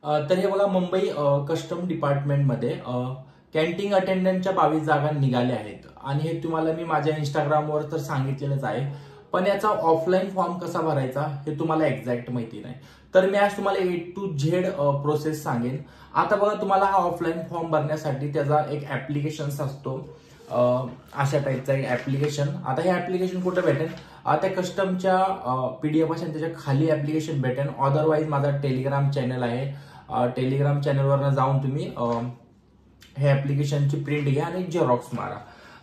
तर हे बघा मुंबई कस्टम डिपार्टमेंटमध्ये कॅन्टीन अटेंडंटच्या 22 जागा निघाल्या आहेत आणि हे तुम्हाला मी माझ्या इंस्टाग्रामवर तर सांगितलेलंच आहे. पण याचा ऑफलाईन फॉर्म कसा भरायचा हे तुम्हाला एक्झॅक्ट माहिती नाही. तर मी आज तुम्हाला A to Z प्रोसेस सांगेन. आता बघा तुम्हाला हा ऑफलाईन फॉर्म भरण्यासाठी त्याचा एक ऍप्लिकेशन असतो. अशा टाईपचा एक ऍप्लिकेशन. आता हे ऍप्लिकेशन कुठे भेटेल? त्या कस्टमच्या PDF असेल त्याच्या खाली ऍप्लिकेशन भेटेल. अदरवाईज माझा टेलिग्राम चॅनल आहे. टेलिग्राम चॅनलवर जाऊन तुम्ही हे ऍप्लिकेशनची प्रिंट घ्या आणि झेरॉक्स मारा.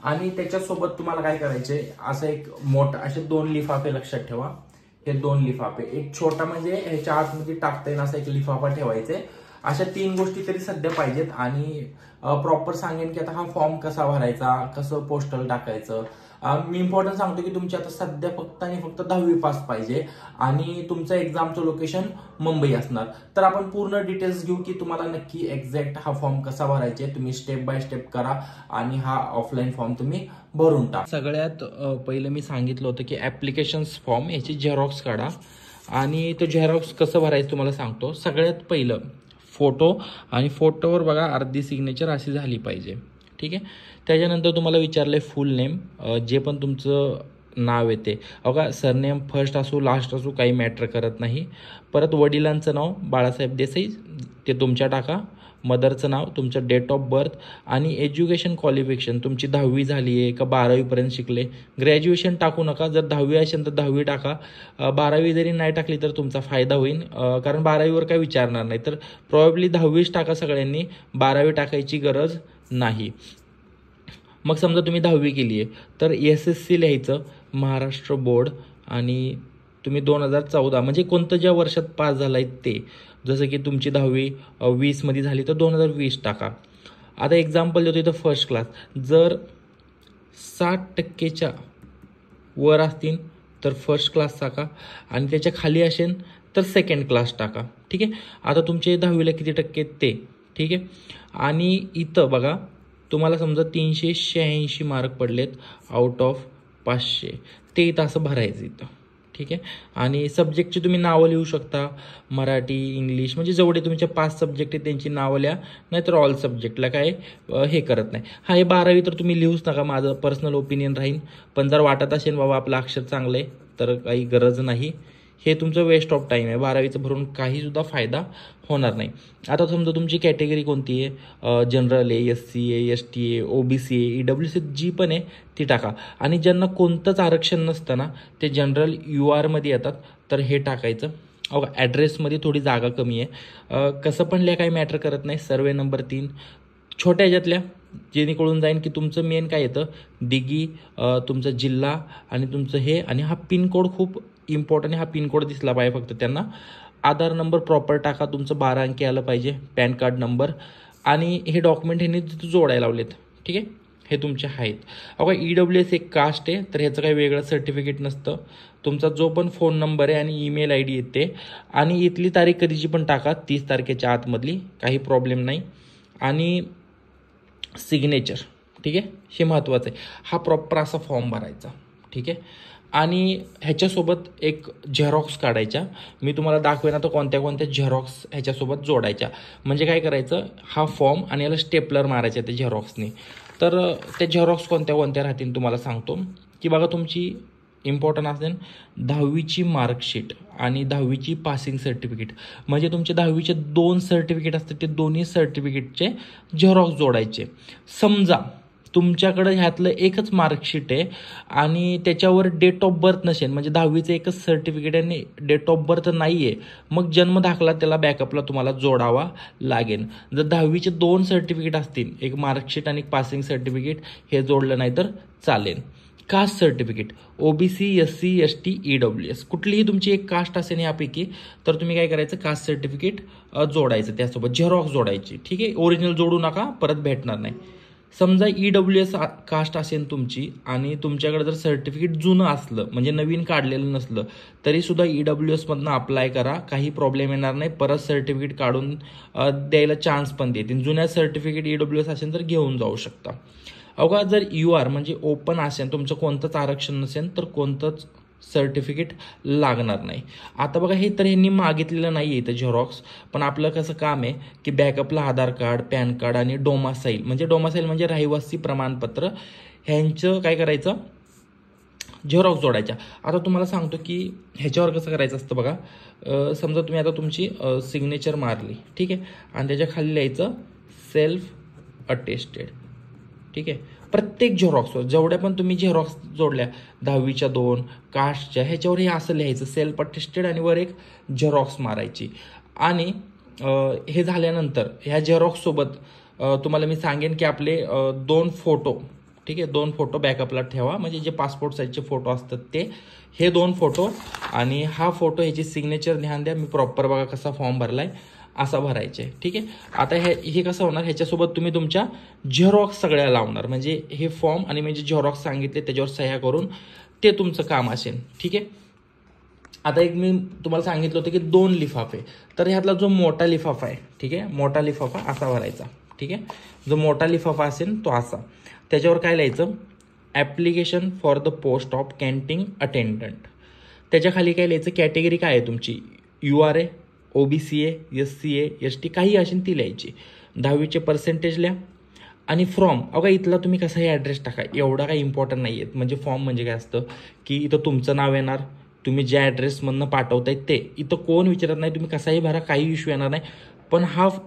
आणि त्याच्यासोबत तुम्हाला काय करायचे, असं एक मोठा असे 2 लिफाफे लक्षात ठेवा. हे 2 लिफाफे, एक छोटा म्हणजे ह्याच्या आतमध्ये टाकता येईल असा एक लिफाफा ठेवायचे. अशा 3 गोष्टी तरी सध्या पाहिजेत. आणि प्रॉपर सांगेन की आता हा फॉर्म कसा भरायचा, कसं पोस्टल टाकायचं. मी इम्पॉर्टंट सांगतो की तुमची आता सध्या फक्त आणि फक्त 10वी पास पाहिजे आणि तुमचं एक्झामचं लोकेशन मुंबई असणार. तर आपण पूर्ण डिटेल्स घेऊ की तुम्हाला नक्की एक्झॅक्ट हा फॉर्म कसा भरायचा. तुम्ही स्टेप बाय स्टेप करा आणि हा ऑफलाईन फॉर्म तुम्ही भरून टाका. सगळ्यात पहिलं मी सांगितलं होतं की ऍप्लिकेशन फॉर्म याची झेरॉक्स काढा आणि तो झेरॉक्स कसं भरायचं तुम्हाला सांगतो. सगळ्यात पहिलं फोटो, आणि फोटोवर बघा अर्धी सिग्नेचर अशी झाली पाहिजे. ठीक आहे. त्याच्यानंतर तुम्हाला विचारलंय फुल नेम, जे पण तुमचं नाव येते बघा, सरनेम फर्स्ट असो लास्ट असो काही मॅटर करत नाही. परत वडिलांचं नाव बाळासाहेब देसाई ते तुमच्या टाका. मदरचं नाव, तुमचं डेट ऑफ बर्थ आणि एज्युकेशन क्वालिफिकेशन, तुमची 10वी झाली आहे का 12वीपर्यंत शिकले. ग्रॅज्युएशन टाकू नका. जर 10वी असेल तर 10वी टाका. 12वी जरी नाही टाकली तर तुमचा फायदा होईल, कारण 12वीवर काय विचारणार नाही. तर प्रॉब्ली 10वीच टाका सगळ्यांनी, 12वी टाकायची गरज नाही. मग समजा तुम्ही 10वी केली आहे तर SSC लिहायचं, महाराष्ट्र बोर्ड, आणि तुम्ही 2014 म्हणजे कोणतं ज्या वर्षात पास झालाय ते. जसं की तुमची 10वी 20 मध्ये झाली तर 2020 टाका. आता एक्झाम्पल देतो इथं फर्स्ट क्लास. जर 60% वर असतील तर फर्स्ट क्लास टाका आणि त्याच्या खाली असेल तर सेकंड क्लास टाका. ठीक आहे. आता तुमचे 10वीला किती टक्के ते. ठीक आहे. आणि इथं बघा तुम्हाला समजा 386 मार्क पडलेत आउट ऑफ 500, ते इथं असं भरायचं इथं. ठीक आहे. आणि सब्जेक्टची तुम्ही नावं लिहू शकता, मराठी इंग्लिश, म्हणजे जेवढे तुमचे 5 सब्जेक्ट आहेत त्यांची नावं लिहा. नाहीतर ऑल सब्जेक्टला काय हे करत नाही. हा हे 12वी तर तुम्ही लिहूच नका, माझं पर्सनल ओपिनियन राहील. पण जर वाटत असेल बाबा आपलं अक्षर चांगलं आहे तर काही गरज नाही. हे तुमचं वेस्ट ऑफ टाईम आहे. 12वीचं भरून काहीसुद्धा फायदा होणार नाही. आता समजा तुमची कॅटेगरी कोणती आहे, जनरल आहे, SC आहे, ST आहे, OBC आहे, EWC जी पण आहे ती टाका. आणि ज्यांना कोणतंच आरक्षण नसतं ना ते जनरल UR मध्ये येतात तर हे टाकायचं. ॲड्रेसमध्ये थोडी जागा कमी आहे, कसं पण लिहा काही मॅटर करत नाही. सर्वे नंबर 3 छोट्या ह्याच्यातल्या, जेणेकरून जाईन की तुमचं मेन काय येतं, दिघी, तुमचा जिल्हा आणि तुमचं हे, आणि हा पिनकोड खूप इम्पॉर्टंट आहे. हा पिनकोड दिसला पाहिजे फक्त त्यांना. आधार नंबर प्रॉपर टाका, तुमचं 12 अंकी आलं पाहिजे. पॅन कार्ड नंबर आणि हे डॉक्युमेंट ह्यांनी जोडायला लावलेत. ठीक आहे. हे तुमचे आहेत. EWS एक कास्ट आहे तर ह्याचं काही वेगळं सर्टिफिकेट नसतं. तुमचा जो पण फोन नंबर आहे आणि ईमेल ID येते आणि इथली तारीख कधीची पण टाका, 30 तारखेच्या आतमधली, काही प्रॉब्लेम नाही. आणि सिग्नेचर. ठीक आहे. हे महत्त्वाचं आहे. हा प्रॉपर असा फॉर्म भरायचा. ठीक आहे. आणि ह्याच्यासोबत एक झेरॉक्स काढायच्या. मी तुम्हाला दाखवेन आता कोणत्या कोणत्या झेरॉक्स ह्याच्यासोबत जोडायच्या. म्हणजे काय करायचं, हा फॉर्म आणि याला स्टेपलर मारायचं त्या झेरॉक्सने. तर त्या झेरॉक्स कोणत्या कोणत्या राहतील तुम्हाला सांगतो. की बघा तुमची इम्पॉर्टंट असेल 10वीची मार्कशीट आणि 10वीची पासिंग सर्टिफिकेट, म्हणजे तुमचे 10वीचे 2 सर्टिफिकेट असतात ते दोन्ही सर्टिफिकेटचे झेरॉक्स जोडायचे. समजा तुमच्याकडे ह्यातलं एकच मार्कशीट आहे आणि त्याच्यावर डेट ऑफ बर्थ नसेल, म्हणजे 10वीचं एकच सर्टिफिकेट आणि डेट ऑफ बर्थ नाही आहे, मग जन्म दाखला त्याला बॅकअपला तुम्हाला जोडावा लागेल. जर 10वीचे 2 सर्टिफिकेट असतील, एक मार्कशीट आणि एक पासिंग सर्टिफिकेट, हे जोडलं नाही तर चालेल. Caste certificate, OBC, SC, ST, EWS, कुठलीही तुमची एक कास्ट असेल यापैकी तर तुम्ही काय करायचं, कास्ट सर्टिफिकेट जोडायचं, त्यासोबत झेरॉक्स जोडायची. ठीक आहे. ओरिजिनल जोडू नका, परत भेटणार नाही. समजा EWS कास्ट असेल तुमची आणि तुमच्याकडे जर सर्टिफिकेट जुनं असलं, म्हणजे नवीन काढलेलं नसलं, तरी सुद्धा EWS मधनं अप्लाय करा, काही प्रॉब्लेम येणार नाही. परत सर्टिफिकेट काढून द्यायला चान्स पण देतील. जुन्या सर्टिफिकेट EWS असेल तर घेऊन जाऊ शकता. जर UR म्हणजे ओपन असेल, तुमचं कोणतंच आरक्षण नसेल तर कोणतंच सर्टिफिकेट लागणार नाही. आता बघा हे तर ह्यांनी मागितलेलं नाही आहे इथं झेरॉक्स, पण आपलं कसं काम आहे की बॅकअपला आधार कार्ड, पॅन कार्ड आणि डोमासाईल म्हणजे रहिवासी प्रमाणपत्र ह्यांचं काय करायचं, झेरॉक्स जोडायच्या. आता तुम्हाला सांगतो की ह्याच्यावर कसं करायचं असतं बघा. समजा तुम्ही आता तुमची सिग्नेचर मारली, ठीक आहे, आणि त्याच्या खाली लिहायचं सेल्फ अटेस्टेड. ठीक आहे, प्रत्येक झेरॉक्सवर जेवढ्या पण तुम्ही झेरॉक्स जोडल्या 10वीच्या 2 कास्टच्या ह्याच्यावर हे असं लिहायचं सेल्फ अटेस्टेड आणि वर एक झेरॉक्स मारायची. आणि हे झाल्यानंतर ह्या झेरॉक्ससोबत तुम्हाला मी सांगेन की आपले 2 फोटो, ठीक आहे, 2 फोटो बॅकअपला ठेवा, म्हणजे जे पासपोर्ट साईजचे फोटो असतात ते, हे 2 फोटो आणि हा फोटो, ह्याची सिग्नेचर ध्यान द्या. मी प्रॉपर बघा कसा फॉर्म भरलाय असा भरायचे. ठीक आहे, आता हे कसं होणार, ह्याच्यासोबत तुम्ही तुमच्या झेरॉक्स सगळ्या लावणार, म्हणजे हे फॉर्म आणि म्हणजे झेरॉक्स सांगितले त्याच्यावर सह्या करून ते तुमचं काम असेल. ठीक आहे, आता एक मी तुम्हाला सांगितलं होतं की 2 लिफाफे, तर ह्यातला जो मोठा लिफाफा आहे, ठीक आहे, मोठा लिफाफा असा भरायचा. ठीक आहे, जो मोठा लिफाफा असेल तो असा, त्याच्यावर काय लिहायचं, application for the post of canteen attendant. त्याच्या खाली काय लिहायचं, कॅटेगरी काय आहे तुमची, URA, OBCA, SCA, ST काही असेल ती लिहायची. 10वीचे पर्सेंटेज लिहा आणि फ्रॉम, अगं इथला तुम्ही कसाही ॲड्रेस टाका, एवढा काही इम्पॉर्टंट नाही आहेत. म्हणजे फॉर्म म्हणजे काय असतं की इथं तुमचं नाव येणार, तुम्ही ज्या ॲड्रेसमधनं पाठवताय ते, इथं कोण विचारत नाही, तुम्ही कसाही भरा, काही इश्यू येणार नाही. पण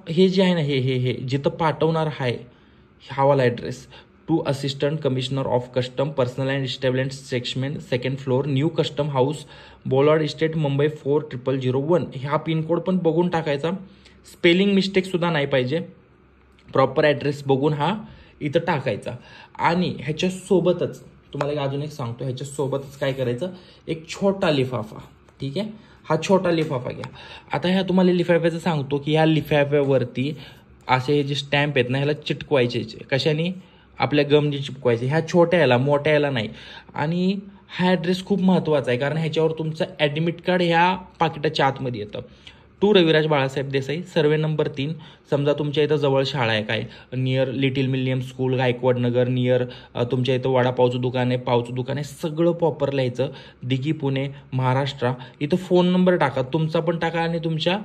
हे जे आहे ना, हे जिथं पाठवणार आहे हावाला address, to assistant commissioner of custom, personal and established section, 2nd floor, new custom house, Ballard Estate, Mumbai 4001. हा पिनकोड पण बघून टाकायचा, स्पेलिंग मिस्टेकसुद्धा नाही पाहिजे, प्रॉपर ॲड्रेस बघून हा इथं टाकायचा. आणि ह्याच्यासोबतच तुम्हाला अजून एक सांगतो, ह्याच्यासोबतच काय करायचं, एक छोटा लिफाफा. ठीक आहे, हा छोटा लिफाफा घ्या. आता ह्या तुम्हाला लिफाफ्याचं सांगतो की ह्या लिफाफ्यावरती असे जे स्टॅम्प आहेत ना, ह्याला चिटकवायचे. कशाने, आपल्या गमनी चिपकवायचे. ह्या छोट्या याला, मोठ्या याला नाही. आणि हा ॲड्रेस खूप महत्त्वाचा आहे, कारण ह्याच्यावर तुमचं ॲडमिट कार्ड ह्या पाकिटाच्या आतमध्ये येतं. To Raviraj Balasaheb Desai, survey number 3. समजा तुमच्या इथं जवळ शाळा आहे काय, near little millennium school, Gaikwad Nagar, near तुमच्या इथं वडापावचं दुकान आहे, पावचं दुकान आहे, सगळं प्रॉपर लिहायचं. दिघी, पुणे, महाराष्ट्र. इथं फोन नंबर टाका, तुमचा पण टाका आणि तुमच्या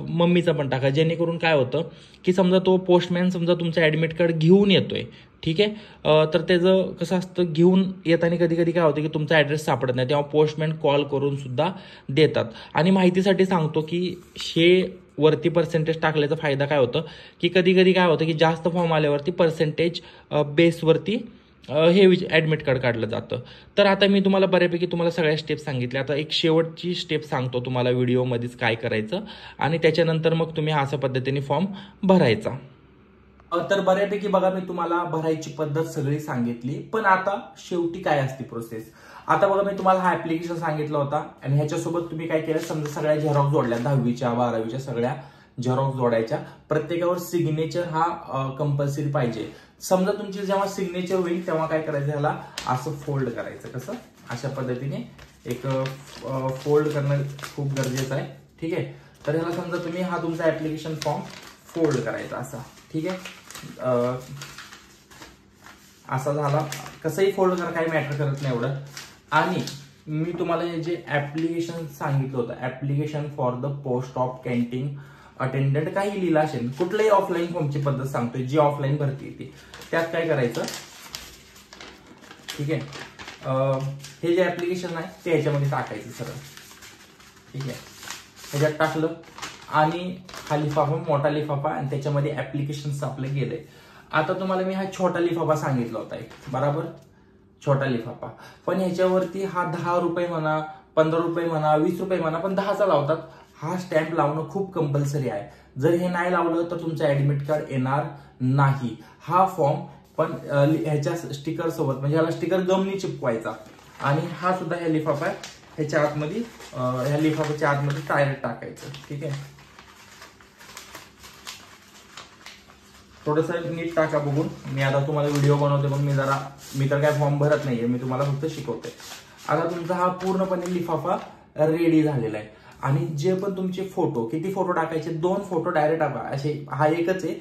मम्मीचा पण टाका, जेणेकरून काय होतं की समजा तो पोस्टमॅन समजा तुमचं ॲडमिट कार्ड घेऊन येतोय, ठीक आहे, तर त्याचं कसं असतं, घेऊन येताना कधी कधी काय होतं की तुमचा ॲड्रेस सापडत नाही, तेव्हा पोस्टमॅन कॉल करून सुद्धा देतात. आणि माहितीसाठी सांगतो की हे वरती पर्सेंटेज टाकल्याचा फायदा काय होतं की कधी कधी काय होतं की जास्त फॉर्म आल्यावरती पर्सेंटेज बेसवरती हे ॲडमिट कार्ड काढलं जातं. तर आता मी तुम्हाला बऱ्यापैकी तुम्हाला सगळ्या स्टेप सांगितल्या. आता एक शेवटची स्टेप सांगतो तुम्हाला व्हिडिओमध्येच काय करायचं, आणि त्याच्यानंतर मग तुम्ही अशा पद्धतीने फॉर्म भरायचा. तर बऱ्यापैकी बघा मी तुम्हाला भरायची पद्धत सगळी सांगितली, पण आता शेवटी काय असते प्रोसेस. आता बघा मी तुम्हाला हा ऍप्लिकेशन सांगितला होता, आणि ह्याच्यासोबत तुम्ही काय केलं, समजा सगळ्या झेरॉक्स जोडल्या, 10वीच्या 12वीच्या सगळ्या झेरॉक्स जोडायच्या. प्रत्येकावर सिग्नेचर हा कंपल्सरी पाहिजे. समजा तुमची जेव्हा सिग्नेचर होईल तेव्हा काय करायचं, ह्याला असं फोल्ड करायचं. कसं, अशा पद्धतीने एक फोल्ड करणं खूप गरजेचं आहे. ठीक आहे, तर ह्याला समजा तुम्ही हा तुमचा ऍप्लिकेशन फॉर्म फोल्ड करायचा असा. ठीक आहे, असा झाला. कसंही फोल्ड करा, काही मॅटर करत नाही एवढं. आणि मी तुम्हाला हे जे ऍप्लिकेशन सांगितलं होतं, application for the post of canteen attendant, काही लिहिलं असेल, कुठल्याही ऑफलाईन फॉर्मची पद्धत सांगतोय, जी ऑफलाईन भरती येते, त्यात काय करायचं. ठीक आहे, हे जे ऍप्लिकेशन आहे ते ह्याच्यामध्ये टाकायचं सरळ. ठीक आहे, ह्याच्यात टाकलं आणि हा लिफाफा, मोठा लिफाफा, आणि त्याच्यामध्ये ऍप्लिकेशन्स आपले गेले. आता तुम्हाला मी हा छोटा लिफाफा सांगितला होता, बरोबर, छोटा लिफाफा, पण ह्याच्यावरती हा 10 रुपये म्हणा, 15 रुपये म्हणा, 20 रुपये म्हणा, पण 10चा लावतात. हा स्टॅम्प लावणं खूप कंपल्सरी आहे. जर हे नाही लावलं तर तुमचं ऍडमिट कार्ड येणार नाही. हा फॉर्म पण ह्याच्या स्टिकर सोबत, म्हणजे ह्याला स्टिकर गमनी चिपकवायचा. आणि हा सुद्धा ह्या लिफाफा ह्याच्या आतमध्ये, ह्या लिफाफ्याच्या आतमध्ये डायरेक्ट टाकायचं. ठीक आहे, थोडंसं नीट टाका बघून. मी आता तुम्हाला व्हिडिओ बनवते, पण मी तर काय फॉर्म भरत नाहीये, मी तुम्हाला फक्त शिकवते. आता तुमचा हा पूर्णपणे लिफाफा रेडी झालेला आहे. आणि जे पण तुमचे फोटो, किती फोटो टाकायचे, 2 फोटो डायरेक्ट टाका. असे हा एकच आहे,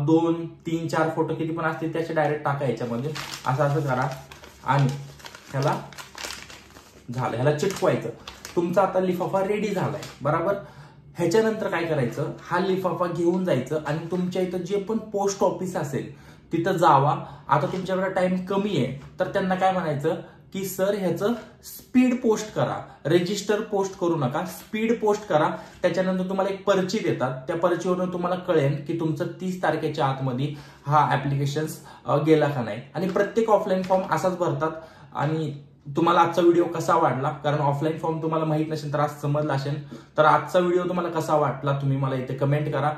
2, 3, 4 फोटो किती पण असतील त्याचे डायरेक्ट टाका ह्याच्यामध्ये. असं करा आणि ह्याला झालं, ह्याला चिटकवायचं. तुमचा आता लिफाफा रेडी झालाय बरोबर. ह्याच्यानंतर काय करायचं, हा लिफाफा घेऊन जायचं आणि तुमच्या इथं जे पण पोस्ट ऑफिस असेल तिथं जावा. आता तुमच्याकडे टाइम कमी आहे तर त्यांना काय म्हणायचं की सर ह्याचं स्पीड पोस्ट करा, रजिस्टर पोस्ट करू नका, स्पीड पोस्ट करा. त्याच्यानंतर तुम्हाला एक पर्ची देतात, त्या पर्चीवरून तुम्हाला कळेल की तुमचं 30 तारखेच्या आतमध्ये हा ऍप्लिकेशन गेला का नाही. आणि प्रत्येक ऑफलाईन फॉर्म असाच भरतात. आणि तुम्हाला आजचा व्हिडिओ कसा वाटला, कारण ऑफलाईन फॉर्म तुम्हाला माहित नसेल तर आज समजला असेल, तर आजचा व्हिडिओ तुम्हाला कसा वाटला तुम्ही मला इथे कमेंट करा.